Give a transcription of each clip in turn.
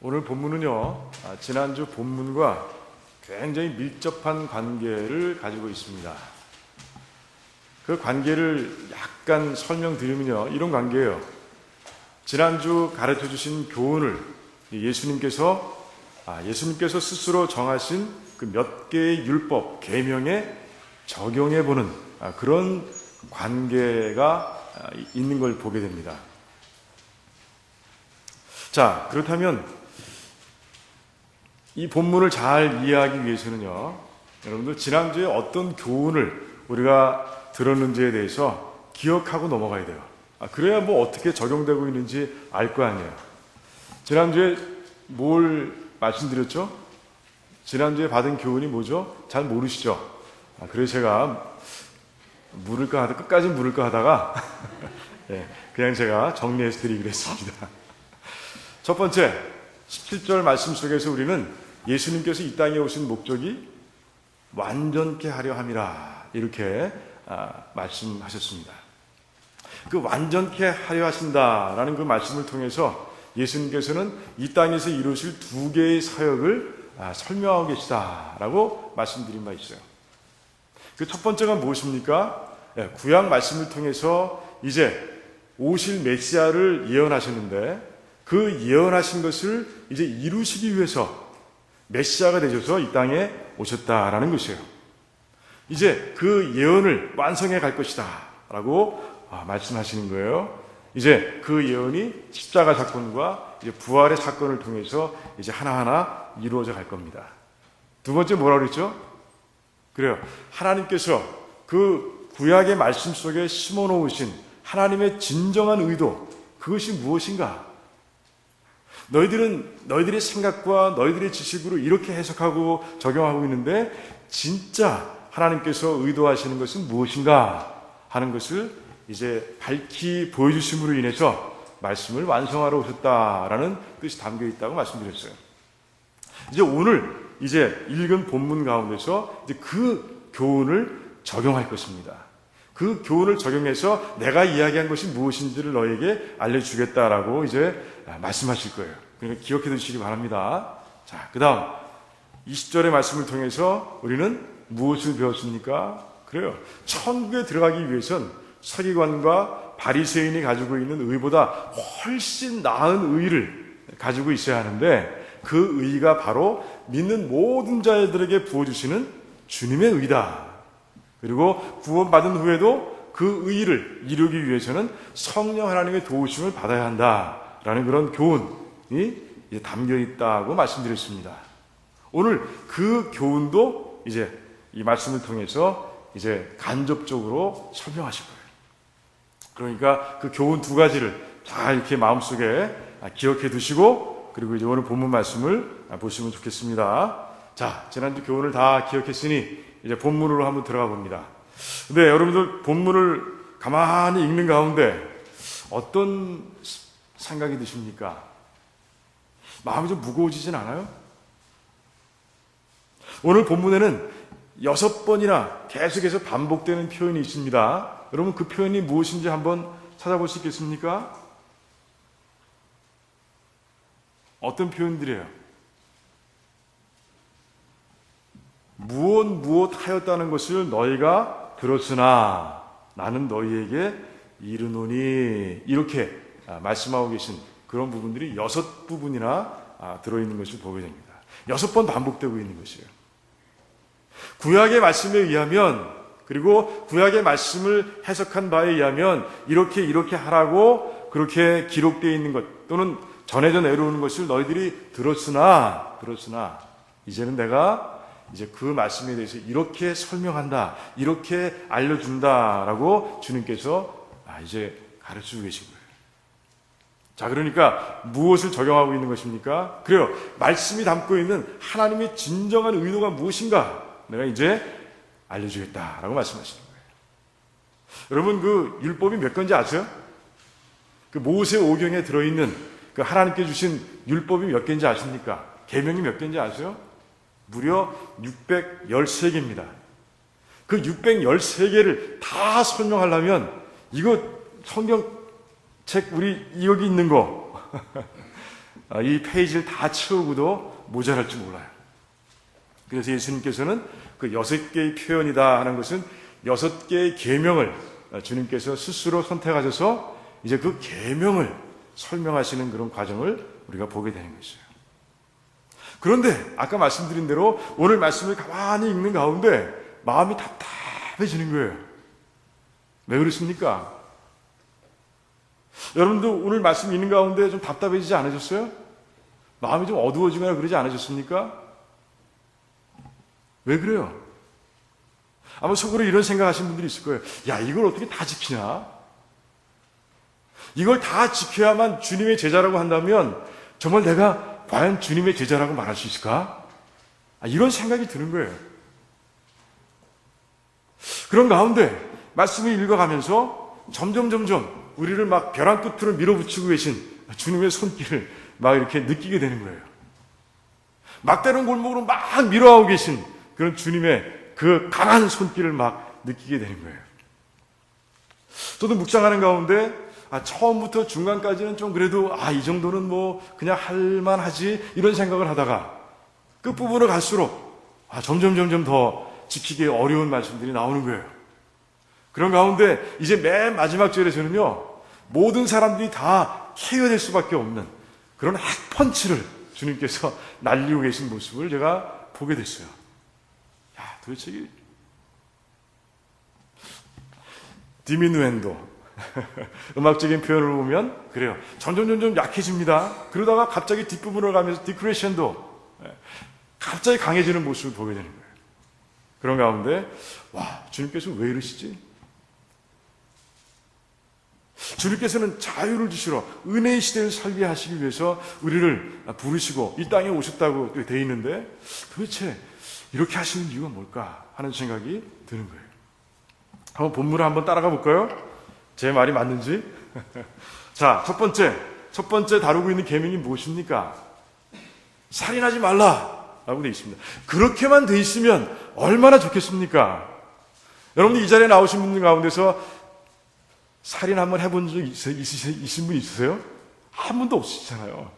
오늘 본문은요, 지난주 본문과 굉장히 밀접한 관계를 가지고 있습니다. 그 관계를 약간 설명드리면요, 이런 관계예요. 지난주 가르쳐 주신 교훈을 예수님께서 스스로 정하신 그 몇 개의 율법, 계명에 적용해 보는 그런 관계가 있는 걸 보게 됩니다. 자, 그렇다면 이 본문을 잘 이해하기 위해서는요, 여러분들 지난주에 어떤 교훈을 우리가 들었는지에 대해서 기억하고 넘어가야 돼요. 그래야 뭐 어떻게 적용되고 있는지 알 거 아니에요. 지난주에 뭘 말씀드렸죠? 지난주에 받은 교훈이 뭐죠? 잘 모르시죠? 그래서 제가 끝까지 물을까 하다가 그냥 제가 정리해서 드리기로 했습니다. 첫 번째, 17절 말씀 속에서 우리는 예수님께서 이 땅에 오신 목적이 완전케 하려 함이라 이렇게 말씀하셨습니다. 그 완전케 하려 하신다라는 그 말씀을 통해서 예수님께서는 이 땅에서 이루실 두 개의 사역을 설명하고 계시다라고 말씀드린 바 있어요. 그 첫 번째가 무엇입니까? 구약 말씀을 통해서 이제 오실 메시아를 예언하셨는데 그 예언하신 것을 이제 이루시기 위해서 메시아가 되셔서 이 땅에 오셨다라는 것이에요. 이제 그 예언을 완성해 갈 것이다 라고 말씀하시는 거예요. 이제 그 예언이 십자가 사건과 이제 부활의 사건을 통해서 이제 하나하나 이루어져 갈 겁니다. 두 번째 뭐라고 그랬죠? 그래요. 하나님께서 그 구약의 말씀 속에 심어 놓으신 하나님의 진정한 의도, 그것이 무엇인가? 너희들은 너희들의 생각과 너희들의 지식으로 이렇게 해석하고 적용하고 있는데 진짜 하나님께서 의도하시는 것은 무엇인가 하는 것을 이제 밝히 보여주심으로 인해서 말씀을 완성하러 오셨다라는 뜻이 담겨 있다고 말씀드렸어요. 이제 오늘 읽은 본문 가운데서 이제 그 교훈을 적용할 것입니다. 그 교훈을 적용해서 내가 이야기한 것이 무엇인지를 너에게 알려주겠다라고 이제 말씀하실 거예요. 그러니까 기억해 두시기 바랍니다. 자, 그 다음 20절의 말씀을 통해서 우리는 무엇을 배웠습니까? 그래요. 천국에 들어가기 위해선 서기관과 바리새인이 가지고 있는 의보다 훨씬 나은 의를 가지고 있어야 하는데 그 의가 바로 믿는 모든 자들에게 부어주시는 주님의 의다. 그리고 구원받은 후에도 그 의를 이루기 위해서는 성령 하나님의 도우심을 받아야 한다라는 그런 교훈이 담겨 있다고 말씀드렸습니다. 오늘 그 교훈도 이제 이 말씀을 통해서 이제 간접적으로 설명하실 거예요. 그러니까 그 교훈 두 가지를 다 이렇게 마음속에 기억해 두시고 그리고 이제 오늘 본문 말씀을 보시면 좋겠습니다. 자, 지난주 교훈을 다 기억했으니 이제 본문으로 한번 들어가 봅니다. 근데 여러분들 본문을 가만히 읽는 가운데 어떤 생각이 드십니까? 마음이 좀 무거워지진 않아요? 오늘 본문에는 6번이나 계속해서 반복되는 표현이 있습니다. 여러분 그 표현이 무엇인지 한번 찾아볼 수 있겠습니까? 어떤 표현들이에요? 무엇 하였다는 것을 너희가 들었으나 나는 너희에게 이르노니 이렇게 말씀하고 계신 그런 부분들이 6부분이나 들어있는 것을 보게 됩니다. 6번 반복되고 있는 것이에요. 구약의 말씀에 의하면 그리고 구약의 말씀을 해석한 바에 의하면 이렇게 하라고 그렇게 기록되어 있는 것 또는 전해져 내려오는 것을 너희들이 들었으나 이제는 내가 이제 그 말씀에 대해서 이렇게 설명한다, 이렇게 알려준다라고 주님께서 이제 가르치고 계신 거예요. 자, 그러니까 무엇을 적용하고 있는 것입니까? 그래요. 말씀이 담고 있는 하나님의 진정한 의도가 무엇인가? 내가 이제 알려주겠다라고 말씀하시는 거예요. 여러분 그 율법이 몇 건지 아세요? 그 모세 오경에 들어있는 그 하나님께 주신 율법이 몇 개인지 아십니까? 계명이 몇 개인지 아세요? 무려 613개입니다. 그 613개를 다 설명하려면 이거 성경책 우리 여기 있는 거 이 페이지를 다 채우고도 모자랄 줄 몰라요. 그래서 예수님께서는 그 6개의 표현이다 하는 것은 6개의 계명을 주님께서 스스로 선택하셔서 이제 그 계명을 설명하시는 그런 과정을 우리가 보게 되는 것이에요. 그런데 아까 말씀드린 대로 오늘 말씀을 가만히 읽는 가운데 마음이 답답해지는 거예요. 왜 그렇습니까? 여러분도 오늘 말씀 읽는 가운데 좀 답답해지지 않으셨어요? 마음이 좀 어두워지거나 그러지 않으셨습니까? 왜 그래요? 아마 속으로 이런 생각하시는 분들이 있을 거예요. 야, 이걸 어떻게 다 지키냐? 이걸 다 지켜야만 주님의 제자라고 한다면 정말 내가 과연 주님의 제자라고 말할 수 있을까? 이런 생각이 드는 거예요. 그런 가운데 말씀을 읽어가면서 점점 우리를 막 벼랑 끝으로 밀어붙이고 계신 주님의 손길을 막 이렇게 느끼게 되는 거예요. 막다른 골목으로 막 밀어가고 계신 그런 주님의 그 강한 손길을 막 느끼게 되는 거예요. 저도 묵상하는 가운데 처음부터 중간까지는 좀 그래도 이 정도는 뭐 그냥 할만하지 이런 생각을 하다가 끝부분을 갈수록 점점 더 지키기 어려운 말씀들이 나오는 거예요. 그런 가운데 이제 맨 마지막 절에서는요, 모든 사람들이 다 케어될 수밖에 없는 그런 핵펀치를 주님께서 날리고 계신 모습을 제가 보게 됐어요. 도대체 이게 디미누엔도 음악적인 표현을 보면 그래요. 점점 약해집니다. 그러다가 갑자기 뒷부분으로 가면서 디크레션도 갑자기 강해지는 모습을 보게 되는 거예요. 그런 가운데 주님께서 왜 이러시지? 주님께서는 자유를 주시러 은혜의 시대를 살게 하시기 위해서 우리를 부르시고 이 땅에 오셨다고 되어 있는데 도대체 이렇게 하시는 이유가 뭘까 하는 생각이 드는 거예요. 한번 본문을 한번 따라가 볼까요? 제 말이 맞는지. 자, 첫 번째 다루고 있는 계명이 무엇입니까? 살인하지 말라라고 되어 있습니다. 그렇게만 되어 있으면 얼마나 좋겠습니까? 여러분들 이 자리에 나오신 분들 가운데서 살인 한번 해본 적 있으신 분 있으세요? 한 분도 없으시잖아요.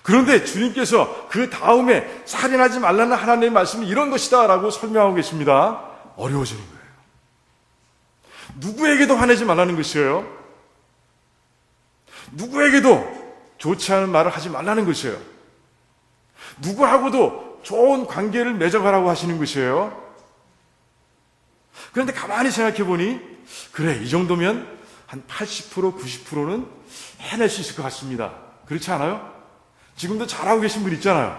그런데 주님께서 그 다음에 살인하지 말라는 하나님의 말씀이 이런 것이다 라고 설명하고 계십니다. 어려워지는 거예요. 누구에게도 화내지 말라는 것이에요. 누구에게도 좋지 않은 말을 하지 말라는 것이에요. 누구하고도 좋은 관계를 맺어가라고 하시는 것이에요. 그런데 가만히 생각해 보니 그래, 이 정도면 한 80%, 90%는 해낼 수 있을 것 같습니다. 그렇지 않아요? 지금도 잘하고 계신 분 있잖아요.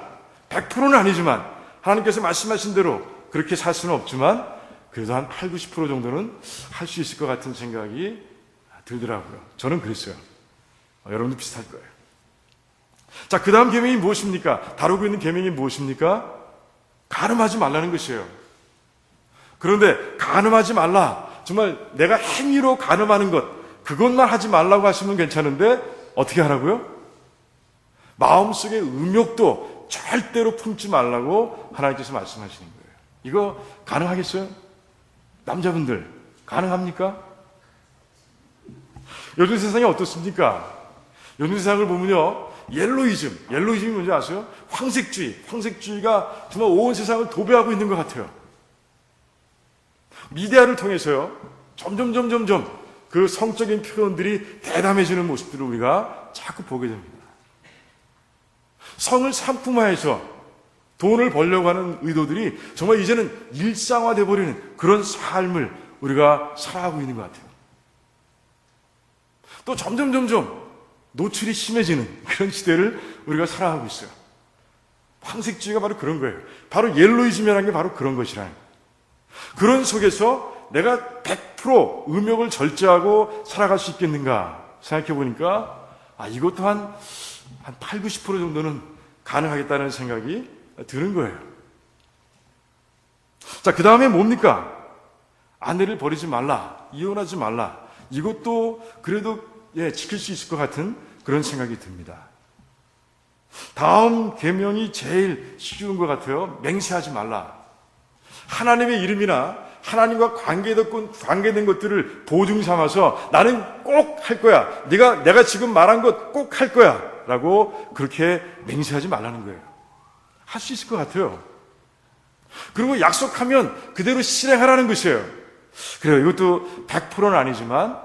100%는 아니지만 하나님께서 말씀하신 대로 그렇게 살 수는 없지만 그래도 한 8, 90% 정도는 할 수 있을 것 같은 생각이 들더라고요. 저는 그랬어요. 여러분도 비슷할 거예요. 자, 그 다음 계명이 무엇입니까? 다루고 있는 계명이 무엇입니까? 간음하지 말라는 것이에요. 그런데 간음하지 말라, 정말 내가 행위로 간음하는 것, 그것만 하지 말라고 하시면 괜찮은데 어떻게 하라고요? 마음속에 음욕도 절대로 품지 말라고 하나님께서 말씀하시는 거예요. 이거 가능하겠어요? 남자분들 가능합니까? 요즘 세상이 어떻습니까? 요즘 세상을 보면요, 옐로이즘이 뭔지 아세요? 황색주의가 정말 온 세상을 도배하고 있는 것 같아요. 미디어를 통해서요, 점점 그 성적인 표현들이 대담해지는 모습들을 우리가 자꾸 보게 됩니다. 성을 상품화해서 돈을 벌려고 하는 의도들이 정말 이제는 일상화돼 버리는 그런 삶을 우리가 살아가고 있는 것 같아요. 또 점점 노출이 심해지는 그런 시대를 우리가 살아가고 있어요. 황색주의가 바로 그런 거예요. 바로 옐로이즘이라는 게 바로 그런 것이라는 거예요. 그런 속에서 내가 100% 음욕을 절제하고 살아갈 수 있겠는가 생각해 보니까 이것도 한 8, 90% 정도는 가능하겠다는 생각이 드는 거예요. 자, 그 다음에 뭡니까? 아내를 버리지 말라, 이혼하지 말라. 이것도 그래도 지킬 수 있을 것 같은 그런 생각이 듭니다. 다음 계명이 제일 쉬운 것 같아요. 맹세하지 말라. 하나님의 이름이나 하나님과 관계된 것들을 보증 삼아서 나는 꼭 할 거야. 내가 지금 말한 것 꼭 할 거야. 라고 그렇게 맹세하지 말라는 거예요. 할 수 있을 것 같아요. 그리고 약속하면 그대로 실행하라는 것이에요. 그래요. 이것도 100%는 아니지만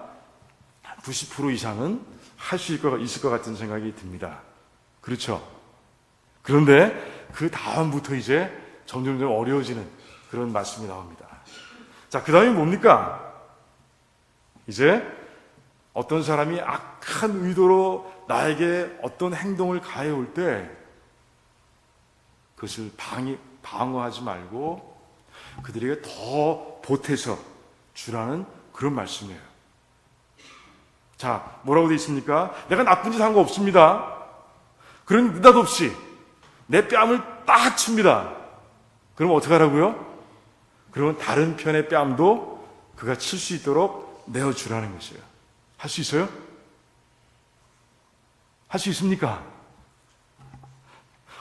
90% 이상은 할 수 있을 것 같은 생각이 듭니다. 그렇죠. 그런데 그 다음부터 이제 점점 어려워지는 그런 말씀이 나옵니다. 자, 그 다음이 뭡니까? 이제 어떤 사람이 악한 의도로 나에게 어떤 행동을 가해올 때 그것을 방어하지 말고 그들에게 더 보태서 주라는 그런 말씀이에요. 자, 뭐라고 되어 있습니까? 내가 나쁜 짓 한 거 없습니다. 그러니 느닷없이 내 뺨을 딱 칩니다. 그럼 어떻게 하라고요? 그러면 다른 편의 뺨도 그가 칠 수 있도록 내어주라는 것이에요. 할 수 있어요? 할 수 있습니까?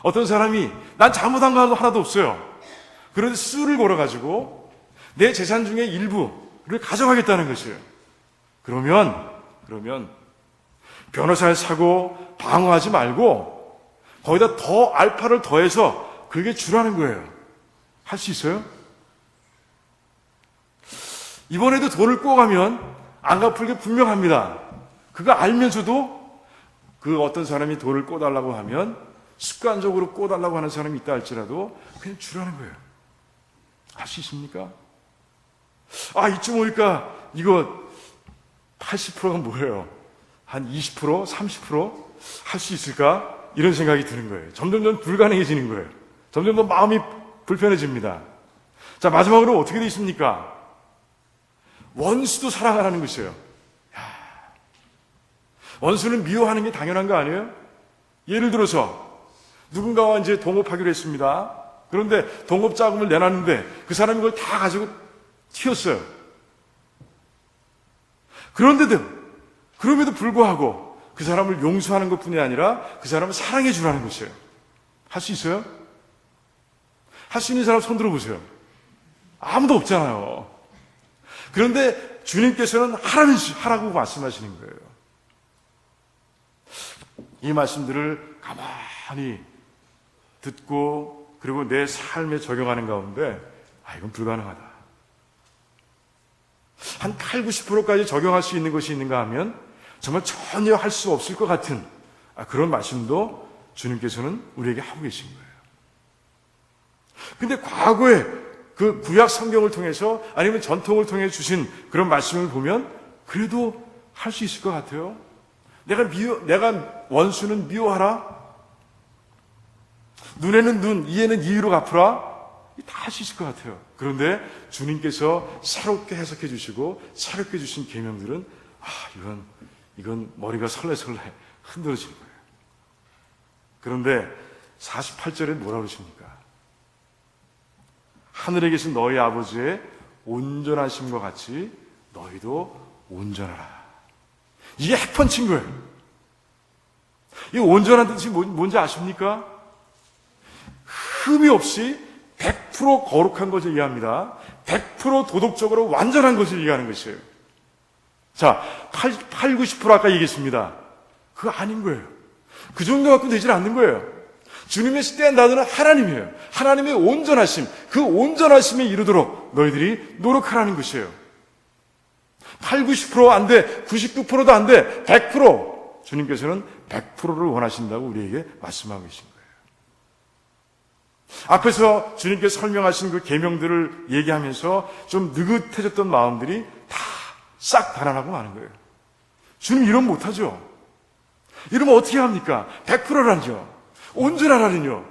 어떤 사람이 난 잘못한 거 하나도 없어요. 그런데 수를 걸어가지고 내 재산 중에 일부를 가져가겠다는 것이에요. 그러면 변호사를 사고 방어하지 말고 거기다 더 알파를 더해서 그에게 주라는 거예요. 할 수 있어요? 이번에도 돈을 꿔가면 안 갚을 게 분명합니다. 그거 알면서도 그 어떤 사람이 돈을 꿔달라고 하면 습관적으로 꿔달라고 하는 사람이 있다 할지라도 그냥 주라는 거예요. 할 수 있습니까? 이쯤 오니까 이거 80%가 뭐예요? 한 20%? 30%? 할 수 있을까? 이런 생각이 드는 거예요. 점점 불가능해지는 거예요. 점점 더 마음이 불편해집니다. 자, 마지막으로 어떻게 되어 있습니까? 원수도 사랑하라는 것이에요. 원수는 미워하는 게 당연한 거 아니에요? 예를 들어서 누군가와 이제 동업하기로 했습니다. 그런데 동업 자금을 내놨는데 그 사람이 그걸 다 가지고 튀었어요. 그럼에도 불구하고 그 사람을 용서하는 것뿐이 아니라 그 사람을 사랑해 주라는 것이에요. 할 수 있어요? 할 수 있는 사람 손 들어보세요. 아무도 없잖아요. 그런데 주님께서는 하라고 말씀하시는 거예요. 이 말씀들을 가만히 듣고 그리고 내 삶에 적용하는 가운데 이건 불가능하다. 한 8, 90%까지 적용할 수 있는 것이 있는가 하면 정말 전혀 할 수 없을 것 같은 그런 말씀도 주님께서는 우리에게 하고 계신 거예요. 근데 과거에 그 구약 성경을 통해서 아니면 전통을 통해 주신 그런 말씀을 보면 그래도 할 수 있을 것 같아요. 내가 원수는 미워하라. 눈에는 눈, 이에는 이로 갚으라. 다 할 수 있을 것 같아요. 그런데 주님께서 새롭게 해석해 주시고 새롭게 주신 계명들은 이건 머리가 설레설레 흔들어지는 거예요. 그런데 48절에 뭐라고 그러십니까? 하늘에 계신 너희 아버지의 온전하심과 같이 너희도 온전하라. 이게 핵펀치인 거예요. 이 온전한 뜻이 뭔지 아십니까? 흠이 없이 100% 거룩한 것을 이해합니다. 100% 도덕적으로 완전한 것을 이해하는 것이에요. 자, 8, 90% 아까 얘기했습니다. 그거 아닌 거예요. 그 정도 갖고 되질 않는 거예요. 주님의 스탠다드는 하나님이에요. 하나님의 온전하심, 그 온전하심에 이르도록 너희들이 노력하라는 것이에요. 8, 90% 안 돼, 99%도 안 돼, 100% 주님께서는 100%를 원하신다고 우리에게 말씀하고 계신 거예요. 앞에서 주님께서 설명하신 그 계명들을 얘기하면서 좀 느긋해졌던 마음들이 다 싹 달아나고 마는 거예요. 주님 이러면 못하죠. 이러면 어떻게 합니까? 100%라뇨. 온전하라는요.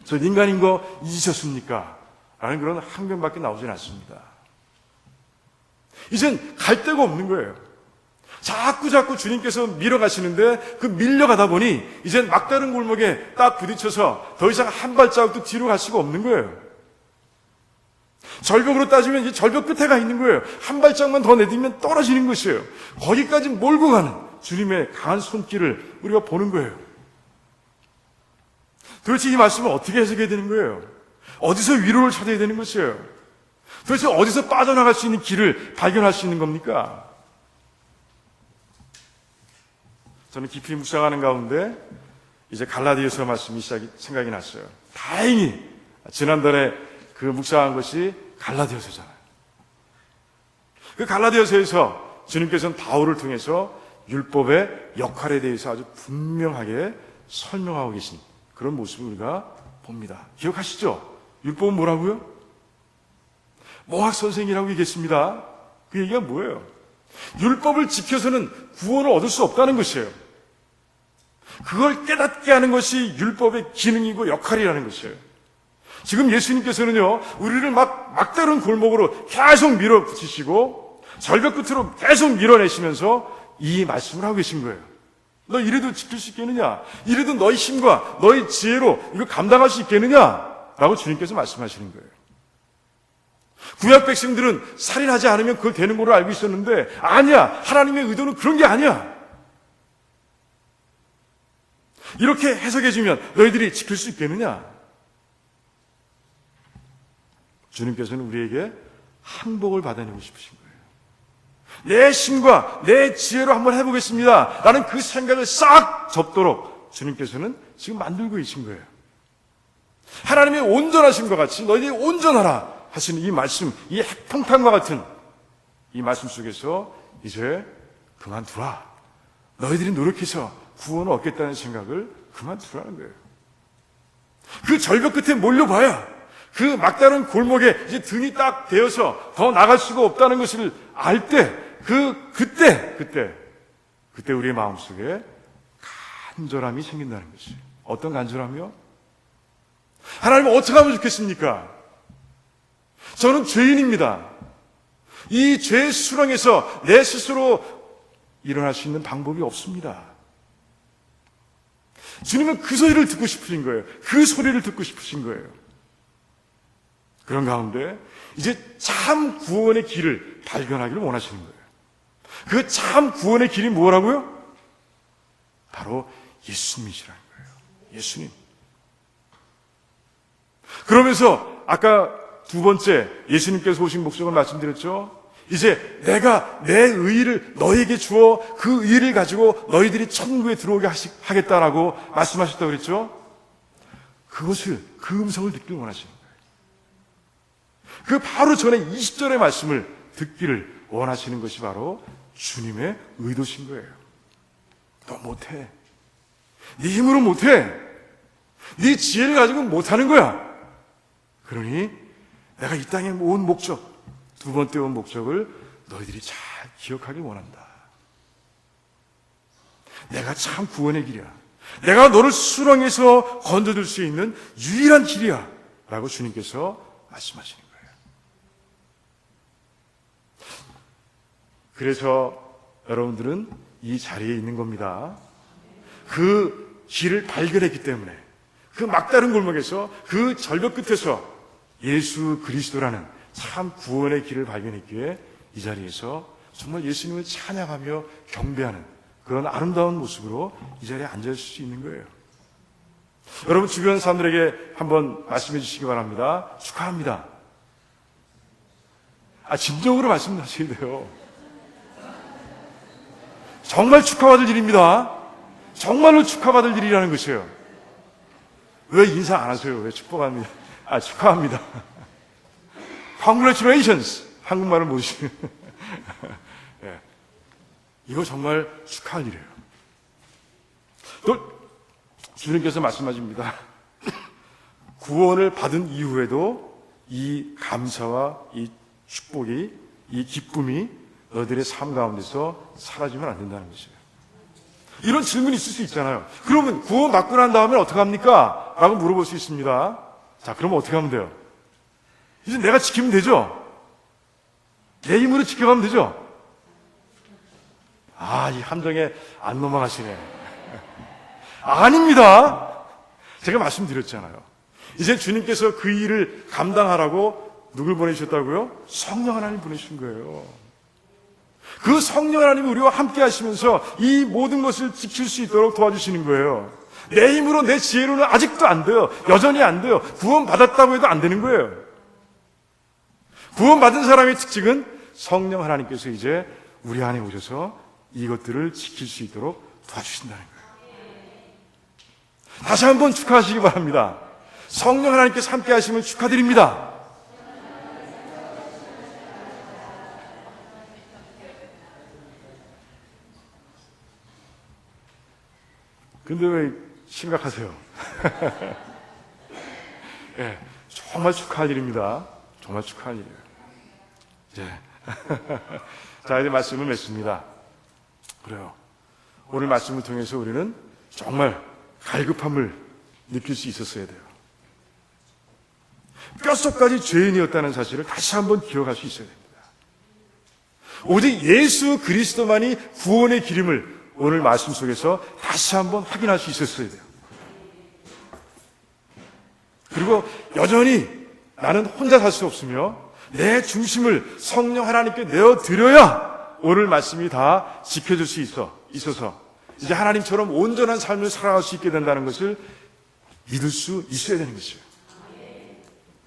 저 인간인 거 잊으셨습니까? 라는 그런 항변밖에 나오진 않습니다. 이젠 갈 데가 없는 거예요. 자꾸 주님께서 밀어가시는데 그 밀려가다 보니 이젠 막다른 골목에 딱 부딪혀서 더 이상 한 발자국도 뒤로 갈 수가 없는 거예요. 절벽으로 따지면 이제 절벽 끝에 가 있는 거예요. 한 발짝만 더 내딛으면 떨어지는 것이에요. 거기까지 몰고 가는 주님의 강한 손길을 우리가 보는 거예요. 도대체 이 말씀을 어떻게 해석해야 되는 거예요? 어디서 위로를 찾아야 되는 것이에요? 도대체 어디서 빠져나갈 수 있는 길을 발견할 수 있는 겁니까? 저는 깊이 묵상하는 가운데 이제 갈라디아서 말씀이 생각이 났어요. 다행히 지난달에 그 묵상한 것이 갈라디아서잖아요. 그 갈라디아서에서 주님께서는 바울을 통해서 율법의 역할에 대해서 아주 분명하게 설명하고 계신 그런 모습을 우리가 봅니다. 기억하시죠? 율법은 뭐라고요? 모학 선생이라고 얘기했습니다. 그 얘기가 뭐예요? 율법을 지켜서는 구원을 얻을 수 없다는 것이에요. 그걸 깨닫게 하는 것이 율법의 기능이고 역할이라는 것이에요. 지금 예수님께서는요, 우리를 막다른 골목으로 계속 밀어붙이시고 절벽 끝으로 계속 밀어내시면서 이 말씀을 하고 계신 거예요. 너 이래도 지킬 수 있겠느냐? 이래도 너희 힘과 너희 지혜로 이걸 감당할 수 있겠느냐? 라고 주님께서 말씀하시는 거예요. 구약 백성들은 살인하지 않으면 그걸 되는 걸로 알고 있었는데 아니야. 하나님의 의도는 그런 게 아니야. 이렇게 해석해주면 너희들이 지킬 수 있겠느냐? 주님께서는 우리에게 항복을 받아내고 싶으신 거예요. 내 힘과 내 지혜로 한번 해보겠습니다. 라는 그 생각을 싹 접도록 주님께서는 지금 만들고 계신 거예요. 하나님의 온전하심과 같이 너희들이 온전하라 하시는 이 말씀, 이 핵폭탄과 같은 이 말씀 속에서 이제 그만두라. 너희들이 노력해서 구원을 얻겠다는 생각을 그만두라는 거예요. 그 절벽 끝에 몰려봐야 그 막다른 골목에 이제 등이 딱 대어서 더 나갈 수가 없다는 것을 알 때, 그때 우리의 마음속에 간절함이 생긴다는 것이에요. 어떤 간절함이요? 하나님 어떻게 하면 좋겠습니까? 저는 죄인입니다. 이 죄의 수렁에서 내 스스로 일어날 수 있는 방법이 없습니다. 주님은 그 소리를 듣고 싶으신 거예요. 그 소리를 듣고 싶으신 거예요. 그런 가운데 이제 참 구원의 길을 발견하기를 원하시는 거예요. 그 참 구원의 길이 뭐라고요? 바로 예수님이시라는 거예요. 예수님. 그러면서 아까 두 번째 예수님께서 오신 목적을 말씀드렸죠. 이제 내가 내 의의를 너에게 주어 그 의의를 가지고 너희들이 천국에 들어오게 하겠다라고 말씀하셨다고 그랬죠. 그것을, 그 음성을 듣기를 원하시는 거예요. 그 바로 전에 20절의 말씀을 듣기를 원하시는 것이 바로 주님의 의도신 거예요. 너 못해. 네 힘으로 못해. 네 지혜를 가지고는 못하는 거야. 그러니 내가 이 땅에 온 목적, 두 번째 온 목적을 너희들이 잘 기억하길 원한다. 내가 참 구원의 길이야. 내가 너를 수렁에서 건져줄 수 있는 유일한 길이야. 라고 주님께서 말씀하시는 거예요. 그래서 여러분들은 이 자리에 있는 겁니다. 그 길을 발견했기 때문에 그 막다른 골목에서 그 절벽 끝에서 예수 그리스도라는 참 구원의 길을 발견했기에 이 자리에서 정말 예수님을 찬양하며 경배하는 그런 아름다운 모습으로 이 자리에 앉아있을 수 있는 거예요. 여러분 주변 사람들에게 한번 말씀해 주시기 바랍니다. 축하합니다. 진정으로 말씀하셔야 돼요. 정말 축하받을 일입니다. 정말로 축하받을 일이라는 것이에요. 왜 인사 안 하세요? 왜 축복합니다? 축하합니다. Congratulations. 한국말을 모르시는. 네. 이거 정말 축하할 일이에요. 또 주님께서 말씀하십니다. 구원을 받은 이후에도 이 감사와 이 축복이, 이 기쁨이 너희들의 삶 가운데서 사라지면 안 된다는 것이에요. 이런 질문이 있을 수 있잖아요. 그러면 구원 받고 난 다음에 어떻게 합니까? 라고 물어볼 수 있습니다. 자, 그러면 어떻게 하면 돼요? 이제 내가 지키면 되죠? 내 힘으로 지켜가면 되죠? 이 함정에 안 넘어가시네. 아닙니다. 제가 말씀드렸잖아요. 이제 주님께서 그 일을 감당하라고 누굴 보내주셨다고요? 성령 하나님 보내신 거예요. 그 성령 하나님이 우리와 함께 하시면서 이 모든 것을 지킬 수 있도록 도와주시는 거예요. 내 힘으로 내 지혜로는 아직도 안 돼요. 여전히 안 돼요. 구원 받았다고 해도 안 되는 거예요. 구원 받은 사람의 특징은 성령 하나님께서 이제 우리 안에 오셔서 이것들을 지킬 수 있도록 도와주신다는 거예요. 다시 한번 축하하시기 바랍니다. 성령 하나님께서 함께 하심을 축하드립니다. 근데 왜 심각하세요? 예, 정말 축하할 일입니다. 정말 축하할 일이에요. 예. 자, 이제 말씀을 맺습니다. 그래요. 오늘 말씀을 통해서 우리는 정말 갈급함을 느낄 수 있었어야 돼요. 뼛속까지 죄인이었다는 사실을 다시 한번 기억할 수 있어야 됩니다. 오직 예수 그리스도만이 구원의 길임을 오늘 말씀 속에서 다시 한번 확인할 수 있었어야 돼요. 그리고 여전히 나는 혼자 살 수 없으며 내 중심을 성령 하나님께 내어드려야 오늘 말씀이 다 지켜줄 수 있어서 이제 하나님처럼 온전한 삶을 살아갈 수 있게 된다는 것을 믿을 수 있어야 되는 것이에요.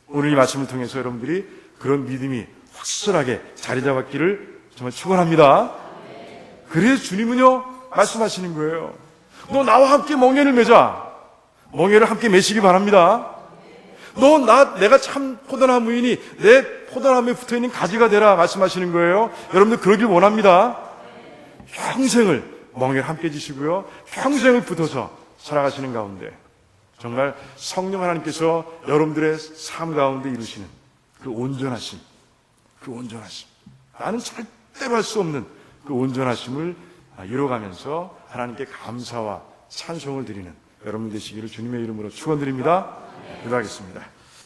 오늘 이 말씀을 통해서 여러분들이 그런 믿음이 확실하게 자리 잡았기를 정말 축원합니다. 그래서 주님은요 말씀하시는 거예요. 너 나와 함께 멍에를 매자. 멍에를 함께 매시기 바랍니다. 내가 참 포도나무이니 내 포도나무에 붙어있는 가지가 되라 말씀하시는 거예요. 여러분들 그러길 원합니다. 평생을 멍에를 함께 지시고요. 평생을 붙어서 살아가시는 가운데 정말 성령 하나님께서 여러분들의 삶 가운데 이루시는 그 온전하심. 나는 절대로 할 수 없는 그 온전하심을 이뤄가면서 하나님께 감사와 찬송을 드리는 여러분 되시기를 주님의 이름으로 축원드립니다. 기도하겠습니다.